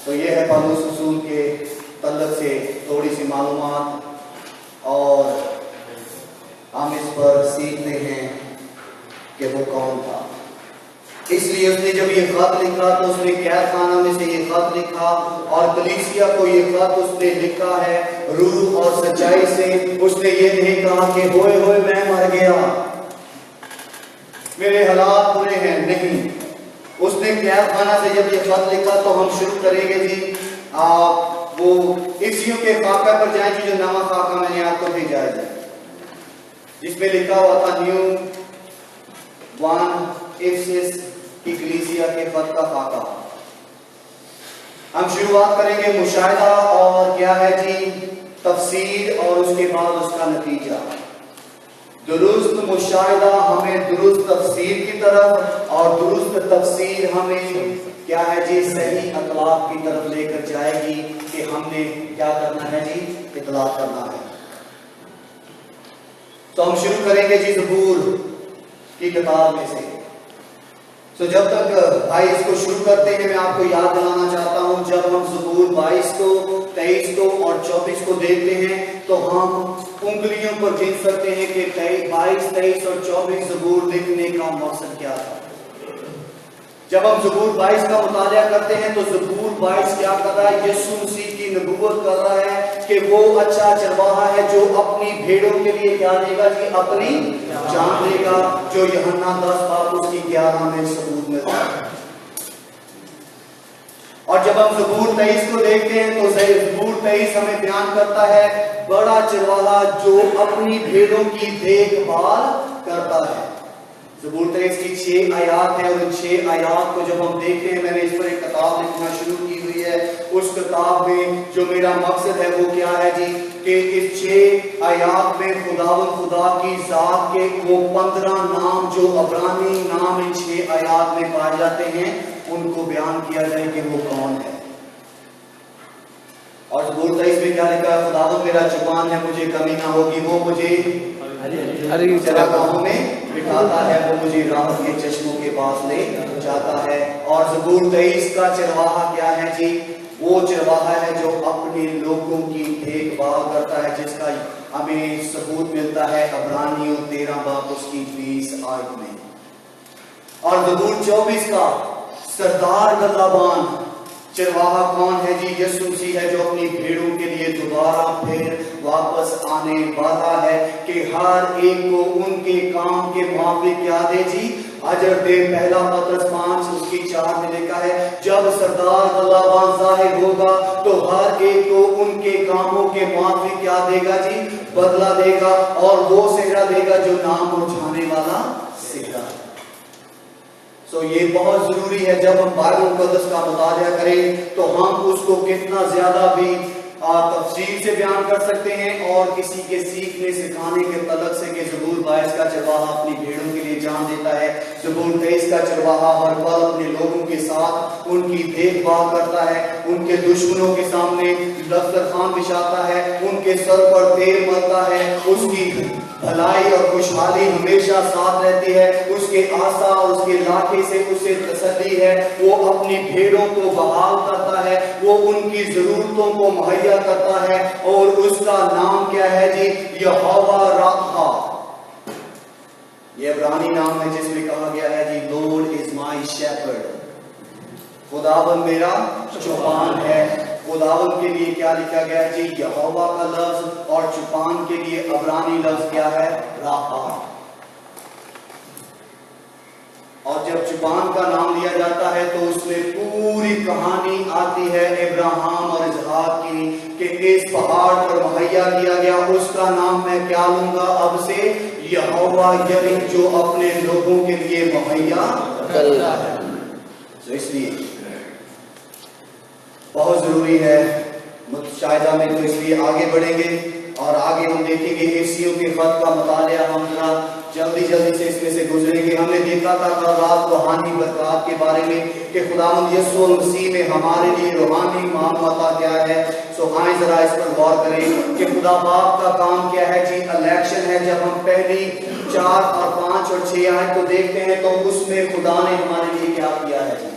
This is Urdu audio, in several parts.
تو یہ ہے پالوس رسول کے تعلق سے تھوڑی سی معلومات، اور ہم اس پر سیکھتے ہیں کہ وہ کون تھا۔ اس لیے اس نے جب یہ خط لکھا تو اس نے قید خانہ میں سے یہ خط لکھا، اور کلیسیا کو یہ خط اس نے لکھا ہے روح اور سچائی سے۔ اس نے یہ نہیں کہا کہ ہوئے ہوئے میں مر گیا، میرے حالات برے ہیں، نہیں۔ اس نے قید خانہ سے جب یہ خط لکھا تو ہم شروع کریں گے جی وہ افسیوں کے خاکہ پر جائیں گے، جو نامہ خاکہ میں نے آپ کو بھیجا ہے جس میں لکھا ہوا تھا نیو 1 افسس کی کلیسیا کے خط کا خاکہ۔ ہم شروعات کریں گے مشاہدہ اور کیا ہے جی تفسیر، اور اس کے بعد اس کا نتیجہ۔ درست مشاہدہ ہمیں درست تفسیر کی طرف، اور درست تفسیر ہمیں کیا ہے جی صحیح اطلاق کی طرف لے کر جائے گی کہ ہم نے کیا کرنا ہے جی اطلاق کرنا ہے۔ تو ہم شروع کریں گے جی زبور کی کتاب میں سے۔ تو جب تک بھائی اس کو شروع کرتے ہیں میں آپ کو یاد دلانا چاہتا ہوں، جب ہم زبور 22 کو 23 کو اور 24 کو دیکھتے ہیں تو ہم انگلیوں پر گن سکتے ہیں کہ 22 23 اور 24 زبور لکھنے کا مقصد کیا تھا۔ جب ہم زبور 22 کا مطالعہ کرتے ہیں تو زبور 22 کیا کر رہا ہے؟ یسوع مسیح کی نبوت کر رہا ہے کہ وہ اچھا چرواہا ہے جو اپنی بھیڑوں کے لیے کیا دے گا جی اپنی جان دے گا، جو یوحنا 10 باب اس کی 11 میں ثبوت ملتا ہے۔ اور جب ہم زبور 23 کو دیکھتے ہیں تو زبور 23 ہمیں بیان کرتا ہے بڑا چرواہا جو اپنی بھیڑوں کی دیکھ بھال کرتا ہے۔ زبور 23 کی 6 آیات ہیں، اور ان 6 آیات کو جب ہم دیکھتے ہیں، میں نے اس پر ایک کتاب لکھنا شروع کی ہوئی ہے۔ اس کتاب میں جو میرا مقصد ہے وہ کیا ہے جی کہ اس 6 آیات میں خدا کی ذات کے وہ 15 نام جو عبرانی نام ان 6 آیات میں پائے جاتے ہیں ان کو بیان کیا جائے کہ وہ کون ہے۔ اور زبور 23 میں کیا لکھا ہے؟ خداوند میرا چوپان ہے، مجھے کمی نہ ہوگی، وہ مجھے چراگاہوں میں بٹھاتا ہے، وہ مجھے راحت کے چشموں کے پاس لے جاتا ہے۔ اور زبور 23 کا چرواہا کیا ہے جی؟ وہ چرواہا ہے جو اپنے لوگوں کی دیکھ بھال کرتا ہے، جس کا ہمیں ثبوت ملتا ہے عبرانیوں 13 باب اس کی 20 آیت میں۔ اور زبور 24 کا سردار گلابان چرواہا کون ہے جی؟ یسوع مسیح ہے جو اپنی بھیڑوں کے لیے دوبارہ پھر واپس آنے والا ہے کہ ہر ایک کو ان کے کام کے موافق کیا دے جی اجر دے۔ پہلا پترس 5 اس کی 4 میں لکھا ہے جب سردار گلابان ظاہر ہوگا تو ہر ایک کو ان کے کاموں کے موافق کیا دے گا جی بدلہ دے گا، اور وہ صحرا دے گا جو نام مرجھانے والا صحرا ہے۔ یہ بہت ضروری ہے جب ہم بائبل مقدس کا مطالعہ کریں تو ہم اس کو کتنا زیادہ بھی تفصیل سے بیان کر سکتے ہیں، اور کسی کے سیکھنے سکھانے کے تعلق سے کہ زبور 22 کا چرواہا اپنی بھیڑوں کے لیے جان دیتا ہے، زبور 23 کا چرواہا ہر پل اپنے لوگوں کے ساتھ ان کی دیکھ بھال کرتا ہے، ان کے دشمنوں کے سامنے دسترخوان بچھاتا ہے، ان کے سر پر تیل ملتا ہے، اس کی بھلائی اور خوشحالی ہمیشہ ساتھ رہتی ہے، اس کے آسا اور اس کے لاٹھی سے اسے تسلی ہے، وہ اپنی بھیڑوں کو بحال کرتا ہے، وہ ان کی ضرورتوں کو مہیا کرتا ہے، اور اس کا نام کیا ہے جی یہوہ راہا۔ یہ عبرانی نام ہے جس میں کہا گیا ہے جی لارڈ از مائی شیپرڈ، خداوند میرا چوپان ہے۔ خداوند کے لیے کیا لکھا گیا ہے جی یہوہ کا لفظ، اور چوپان کے لیے عبرانی لفظ کیا ہے راہا۔ اور جب چوپان کا نام لیا جاتا ہے تو اس میں پوری کہانی آتی ہے ابراہیم اور اسحاق کی کہ اس پہاڑ پر مہیا کیا گیا، اس کا نام میں کیا لوں گا اب سے یہوہ، یعنی جو اپنے لوگوں کے لیے مہیا کرتا ہے۔ تو اس لیے بہت ضروری ہے مشاہدہ میں، تو اس لیے آگے بڑھیں گے اور آگے ہم دیکھیں گے افسیوں کے خط کا مطالعہ ہم ذرا جلدی سے اس میں سے گزریں گے۔ ہم نے دیکھا تھا کل رات روحانی برکات کے بارے میں کہ خداوند یسوع مسیح میں ہمارے لیے روحانی معاملات کیا ہے۔ آئیں ذرا اس پر غور کریں کہ خدا باپ کا کام کیا ہے جی الیکشن ہے۔ جب ہم پہلی 4 اور 5 اور 6 آیت کو دیکھتے ہیں تو اس میں خدا نے ہمارے لیے کیا کیا ہے جی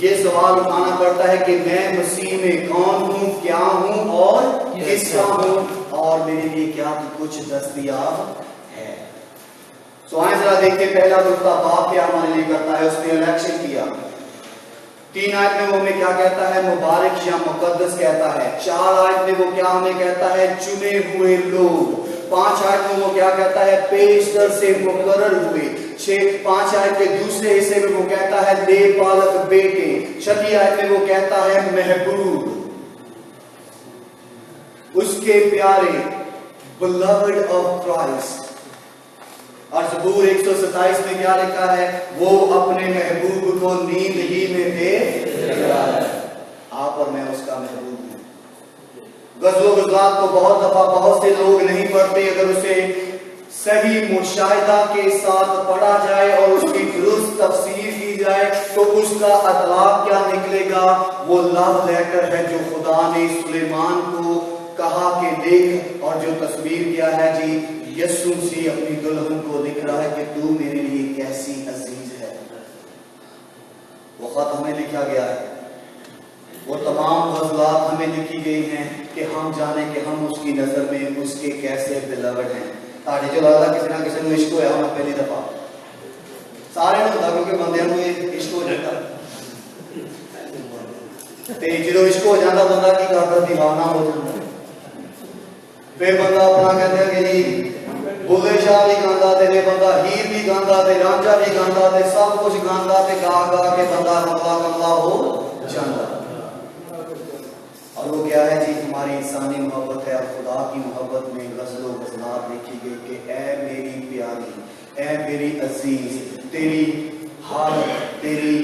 یہ سوال اٹھانا پڑتا ہے کہ میں مسیح میں کون ہوں، کیا ہوں اور کس کا ہوں، اور میرے لیے کیا کچھ دستیاب ہے۔ سو آئیں ذرا دیکھیں پہلا نقطہ باپ کیا ہمارے لیے کرتا ہے۔ اس نے الیکشن کیا، 3 آیت میں وہ ہمیں کیا کہتا ہے؟ مبارک یا مقدس کہتا ہے۔ 4 آیت میں وہ کیا ہمیں کہتا ہے؟ چنے ہوئے لوگ۔ 5 آیت میں وہ کیا کہتا ہے؟ پیشتر سے مقرر ہوئے۔ 5 آیت کے دوسرے حصے میں وہ کہتا ہے لے پالک بیٹے۔ 6 آیت میں وہ کہتا ہے محبوب، اس کے پیارے، beloved of Christ۔ اور زبور 127 میں کیا لکھا ہے؟ وہ اپنے محبوب کو نیند ہی میں دے رہا ہے۔ آپ اور میں اس کا محبوب ہوں۔ غزل و غزات کو بہت دفعہ بہت سے لوگ نہیں پڑھتے، اگر اسے صحیح مشاہدہ کے ساتھ پڑھا جائے اور اس کی درست تفسیر کی جائے تو اس کا اطلاق کیا نکلے گا؟ وہ لو لیٹر ہے جو خدا نے سلیمان کو کہا کہ دیکھ، اور جو تصویر کیا ہے جی یسوع مسیح اپنی دلہن کو لکھ رہا ہے کہ تو میرے لیے کیسی عزیز ہے۔ وہ خط ہمیں لکھا گیا ہے، وہ تمام غزلات ہمیں لکھی گئی ہیں کہ ہم جانیں کہ ہم اس کی نظر میں اس کے کیسے بلاوڈ ہیں۔ تاڑی جو لگتا کسی نہ کسی نے عشق ہویا ہونا پہلی دفعہ، سارے نے ہوتا کیونکہ بندیاں کو یہ عشق ہو جاتا تے جدو عشق ہو جاتا بندہ کی کرتا دیوانہ ہو جاتا، پھر بندہ اپنا کہتے ہیں کہ جی بلے شاہ بھی گاندہ تے بندہ ہیر بھی گاندہ تے رانجھا بھی گاندہ تے سب کچھ گاندہ تے گا گا کے بندہ رملا کملا ہو جاندہ۔ اور وہ کیا ہے جی؟ ہماری انسانی محبت ہے، اور خدا کی محبت میں غزل و غزلات لکھی گئی کہ اے میری پیاری، اے میری عزیز، تیری حالت، تیری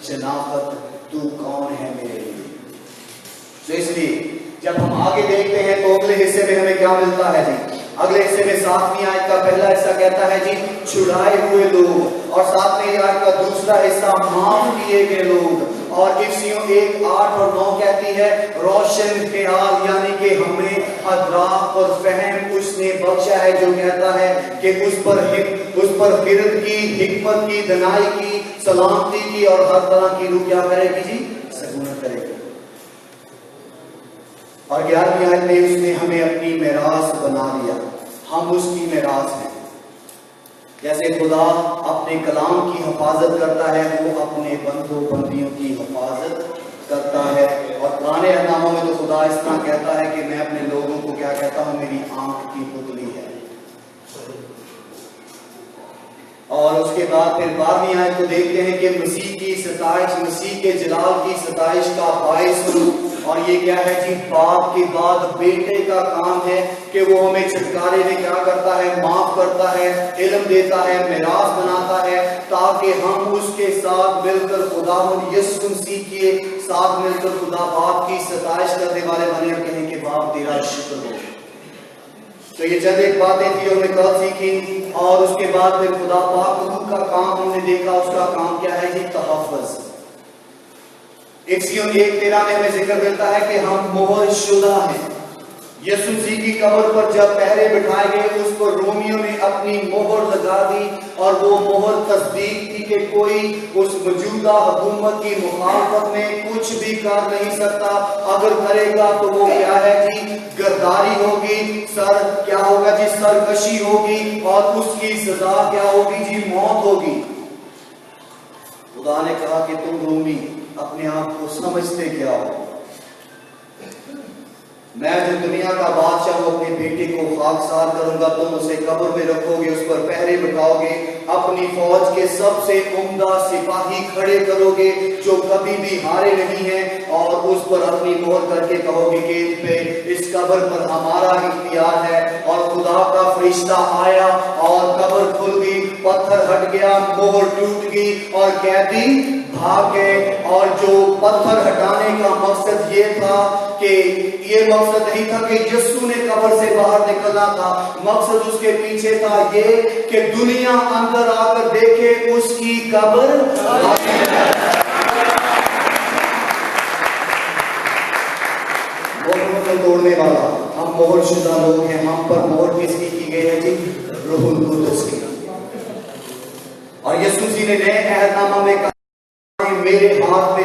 شناخت، تو کون ہے میرے لیے۔ تو اس لیے جب ہم آگے دیکھتے ہیں تو اگلے حصے میں ہمیں کیا ملتا ہے جی؟ اگلے حصے میں 7ویں آیت کا پہلا حصہ کہتا ہے جی چھڑائے ہوئے لوگ، اور 7ویں آیت کا دوسرا حصہ معاف کیے گئے لوگ، اور افسیوں 1:8 اور 9 کہتی ہے روشن خیال، یعنی کہ ہمیں ادراک اور فہم اس نے بخشا ہے، جو کہتا ہے کہ اس پر خرد کی، حکمت کی، دنائی کی، سلامتی کی اور ہر طرح کی روح کیا کرے گی جی؟ سکونت کرے گی۔ اور 11ویں آیت میں اس نے ہمیں اپنی میراث بنا لیا، ہم اس کی میراث ہیں۔ جیسے خدا اپنے کلام کی حفاظت کرتا ہے، وہ اپنے بندوں بندیوں کی حفاظت کرتا ہے۔ اور پرانے احکاموں میں تو خدا اس طرح کہتا ہے کہ میں اپنے لوگوں کو کیا کہتا ہوں؟ میری آنکھ کی پتلی ہے۔ اور اس کے بعد پھر 12ویں آیت کو دیکھتے ہیں کہ مسیح کی ستائش، مسیح کے جلال کی ستائش کا باعث ہوں۔ اور یہ کیا ہے جی؟ باپ کے بعد بیٹے کا کام ہے کہ وہ ہمیں چھٹکارے میں کیا کرتا ہے؟ معاف کرتا ہے، علم دیتا ہے، میراث بناتا ہے، تاکہ ہم اس کے ساتھ مل کر خداوند یسوع مسیح کے ساتھ مل کر خدا باپ کی ستائش کرنے والے بنے اور کہیں کہ باپ تیرا شکر ہو۔ تو یہ چند ایک باتیں تھی ہم نے کل سیکھی، اور اس کے بعد پھر خدا پاک کا کام ہم نے دیکھا۔ اس کا کام کیا ہے جی؟ تحفظ۔ افسیوں 1:13 میں ہمیں ذکر ملتا ہے کہ ہم مہر شدہ ہیں۔ یسوع مسیح کی قبر پر جب پہرے بٹھائے گئے، اس پر رومیوں نے اپنی مہر لگا دی، اور وہ مہر تصدیق تھی کہ کوئی اس موجودہ حکومت کی مخالفت میں کچھ بھی کر نہیں سکتا۔ اگر کرے گا تو وہ کیا ہے جی؟ غداری ہوگی، کیا ہوگا جی؟ سرکشی ہوگی، اور اس کی سزا کیا ہوگی جی؟ موت ہوگی۔ خدا نے کہا کہ تم رومی اپنے آپ کو سمجھتے کیا ہو؟ میں جو دنیا کا بادشاہ ہوں اپنے بیٹے کو خاکسار کروں گا، تم اسے قبر میں رکھو گے، اس پر پہرے بٹھاؤ گے، اپنی فوج کے سب سے عمدہ سپاہی کھڑے کرو گے جو کبھی بھی ہارے نہیں ہیں، اور اس پر اپنی مہر کر کے کہو گے کہ ان پہ اس قبر پر ہمارا اختیار ہے۔ اور خدا کا فرشتہ آیا اور قبر کھل گئی، پتھر ہٹ گیا، مہر ٹوٹ گئی اور قیدی بھاگ گئے۔ اور جو پتھر ہٹانے کا مقصد یہ تھا کہ یہ مقصد نہیں تھا کہ یسوع نے قبر سے باہر نکلنا تھا، مقصد اس کے پیچھے تھا یہ کہ دنیا اندر آ کر دیکھے اس کی قبر توڑنے والا۔ ہم مہر شدہ لوگ ہیں، ہم پر مہر کس کی گئی ہے جی؟ روح القدس کی۔ اور یسوع جی نے نئے عہد نامہ میں کہا میرے ہاتھ میں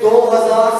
2000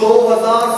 2000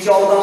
14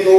2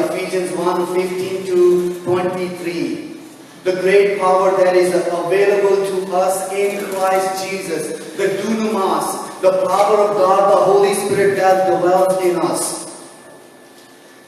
Ephesians 1:15-23. The great power that is available to us in Christ Jesus, the dunamis, the power of God, the Holy Spirit that dwells in us.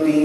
3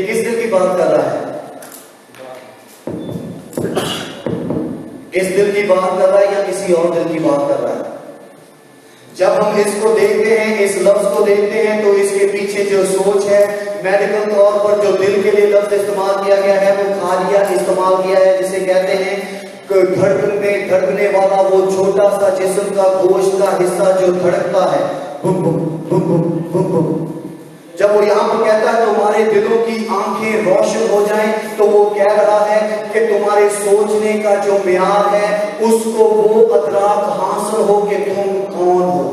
یہ کس دل کی بات کر رہا ہے؟ اس دل کی بات کر رہا ہے یا کسی اور دل کی بات کر رہا ہے؟ جب ہم اس کو دیکھتے ہیں، اس لفظ کو دیکھتے ہیں، تو اس کے پیچھے جو سوچ ہے، میڈیکل طور پر جو دل کے لیے لفظ استعمال کیا گیا ہے وہ کھالیا استعمال کیا ہے، جسے کہتے ہیں دھڑکن میں دھڑکنے والا وہ چھوٹا سا جسم کا گوشت کا حصہ جو دھڑکتا ہے، بم بم بم بم بم بم۔ جب وہ یہاں پر کہتا ہے تمہارے دلوں کی آنکھیں روشن ہو جائیں، تو وہ کہہ رہا ہے کہ تمہارے سوچنے کا جو معیار ہے اس کو وہ ادراک حاصل ہو کہ تم کون ہو۔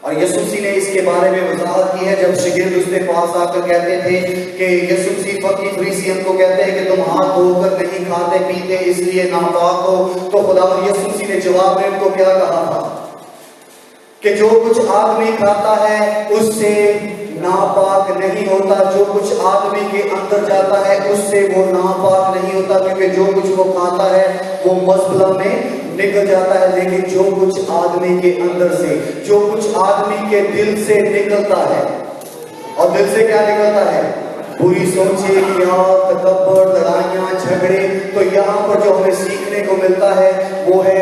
اور یسوع مسیح نے اس کے بارے میں وضاحت کی ہے جب شاگرد اس کے پاس آ کر کہتے تھے کہ یسوع مسیح فقی فریسیوں کو کہتے ہیں کہ تم ہاتھ دھو کر نہیں کھاتے پیتے اس لیے ناپاک ہو، تو خداوند یسوع مسیح نے جواب میں ان کو کیا کہا تھا کہ جو کچھ آدمی کھاتا ہے اس سے ناپاک نہیں ہوتا، جو کچھ آدمی کے اندر جاتا ہے اس سے وہ ناپاک نہیں ہوتا، کیونکہ جو کچھ وہ کھاتا ہے وہ مزبلہ میں نکل جاتا ہے، لیکن جو کچھ آدمی کے اندر سے، جو کچھ آدمی کے دل سے نکلتا ہے، اور دل سے کیا نکلتا ہے؟ بری سوچیں، خیال، تکبر، لڑائیاں، جھگڑے۔ تو یہاں پر جو ہمیں سیکھنے کو ملتا ہے وہ ہے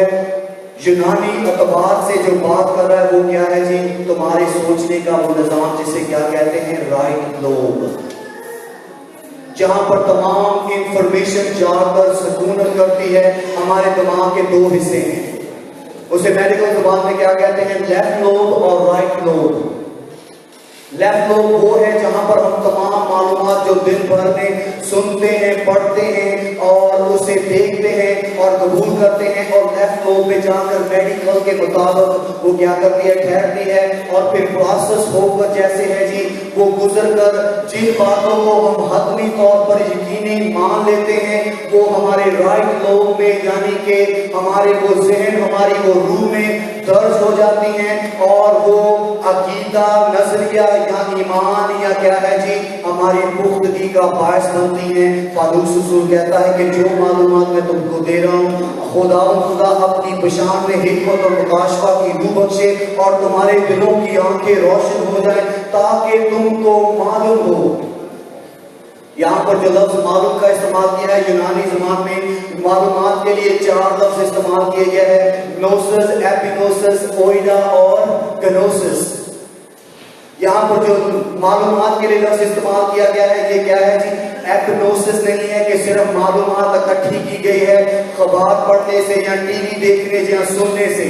یونانی اعتبار سے جو بات کر رہا ہے وہ کیا ہے جی؟ تمہارے سوچنے کا وہ نظام جسے کیا کہتے ہیں؟ رائٹ لوب، جہاں پر تمام انفارمیشن جا کر سکونت کرتی ہے۔ ہمارے دماغ کے دو حصے ہیں، اسے میڈیکل زبان میں کیا کہتے ہیں؟ لیفٹ لوب اور رائٹ لوب۔ لیفٹ لوب وہ ہے جہاں پر ہم تمام معلومات جو دن بھر میں سنتے ہیں، پڑھتے ہیں اور اسے دیکھتے ہیں اور قبول کرتے ہیں، اور لیفٹ لوب میں جا کر میڈیکل کے مطابق وہ کیا کرتی ہے؟ ٹھہرتی ہے، اور پھر پروسیس ہو کر جیسے ہے جی وہ گزر کر جن باتوں کو ہم حتمی طور پر یقینی مان لیتے ہیں وہ ہمارے رائٹ لوب میں، یعنی کہ ہمارے وہ ذہن، ہماری وہ روح میں درج ہو جاتی ہیں، اور وہ عقیدہ، نظریہ یا ایمان یا کیا ہے جی ہماری پختگی کا باعث بنتی ہیں۔ پالوس رسول کہتا ہے کہ جو معلومات میں تم کو دے رہا ہوں خدا اپنی بشان میں حکمت اور مکاشفہ کی روح بخشے اور تمہارے دلوں کی آنکھیں روشن ہو جائیں تاکہ تم کو معلوم ہو۔ یہاں پر جو لفظ معلوم کا استعمال کیا ہے یونانی زبان میں معلومات کے لیے 4 لفظ استعمال کیے گئے ہیں، گنوسس، ایپینوسس، اوئیڈا اور گنوسس۔ یہاں پر جو معلومات کے لیے لفظ استعمال کیا گیا ہے یہ کیا ہے جی؟ ایپینوسس نہیں ہے کہ صرف معلومات اکٹھی کی گئی ہے خبر پڑھنے سے یا ٹی وی دیکھنے یا سننے سے۔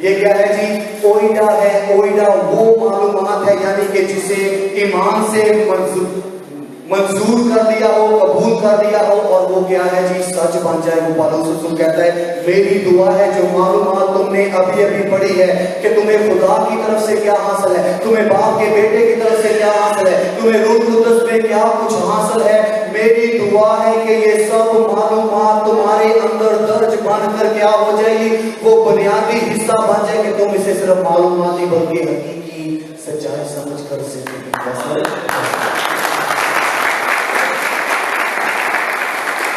یہ کیا ہے جی؟ اوئیڈا ہے۔ اوئیڈا وہ معلومات ہے یعنی کہ جسے ایمان سے منظور کر دیا ہو، قبول کر دیا ہو، اور وہ کیا ہے جی؟ سچ بن جائے۔ وہ پالوس رسول کہتا ہے میری دعا ہے جو معلومات تم نے ابھی پڑھی ہے کہ تمہیں خدا کی طرف سے کیا حاصل ہے، تمہیں باپ کے بیٹے کی طرف سے کیا حاصل ہے، تمہیں روح القدس میں کیا کچھ حاصل ہے، میری دعا ہے کہ یہ سب معلومات تمہارے اندر درج بن کر کیا ہو جائے گی؟ وہ بنیادی حصہ بن جائے کہ تم اسے صرف معلومات نہیں بلکہ حقیقی سچائی سمجھ کر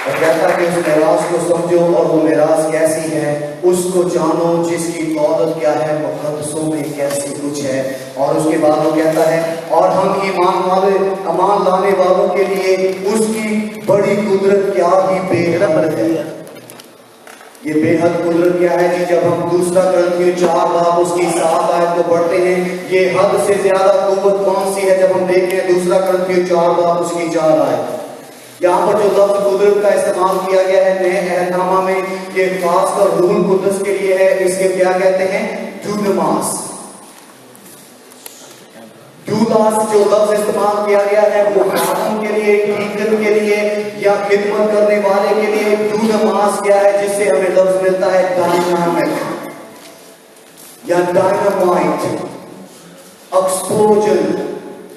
اور کہتا ہے کہ اس میراث کو سمجھو، اور وہ میراث کیسی ہے اس کو جانو جس کی دولت کیا ہے مقدسوں میں کیسی کچھ ہے۔ اور اس کے بعد وہ کہتا ہے اور ہم ایمان لانے والوں کے لیے اس کی بڑی قدرت کیا ہی بے حد ہے۔ یہ بے حد قدرت کیا ہے جی؟ جب ہم دوسرا کرنتھیوں 4 باب اس کی 7 آیت کو پڑھتے ہیں، یہ حد سے زیادہ قوت کون سی ہے؟ جب ہم دیکھیں دوسرا کرنتھیوں 4 باب اس کی 4 آیت، یہاں پر جو لفظ قدرت کا استعمال کیا گیا ہے نئے عہد نامہ میں یہ خاص کر روح القدس کے لیے ہے۔ اس کے کیا کہتے ہیں؟ ڈوناماس۔ ڈوناماس جو لفظ استعمال کیا گیا ہے وہ خادم کے لیے، ڈیکن کے لیے یا خدمت کرنے والے کے لیے۔ ڈوناماس کیا ہے؟ جس سے ہمیں لفظ ملتا ہے ڈائنامک یا ڈائنامائٹ، ایکسپلوژن۔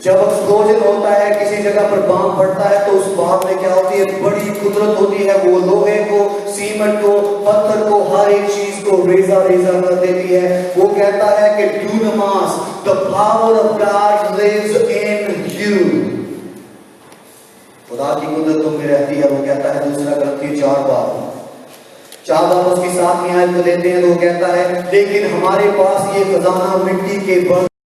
جب ایکسپلوژن ہوتا ہے کسی جگہ پر بام پھٹتا ہے تو اس بام میں کیا ہوتی ہے؟ بڑی قدرت ہوتی ہے، وہ لوہے کو، سیمنٹ کو، پتھر کو، ہر ایک چیز کو ریزہ ریزہ کر دیتی ہے۔ وہ کہتا ہے کہ ڈوناماس، the power of God lives in you۔ خدا کی قدرت تم میں رہتی ہے، وہ کہتا ہے دوسرا کرنتھیوں 4 باب اس کی 7ویں آیت کو لیتے ہیں تو وہ کہتا ہے لیکن ہمارے پاس یہ خزانہ مٹی کے برتن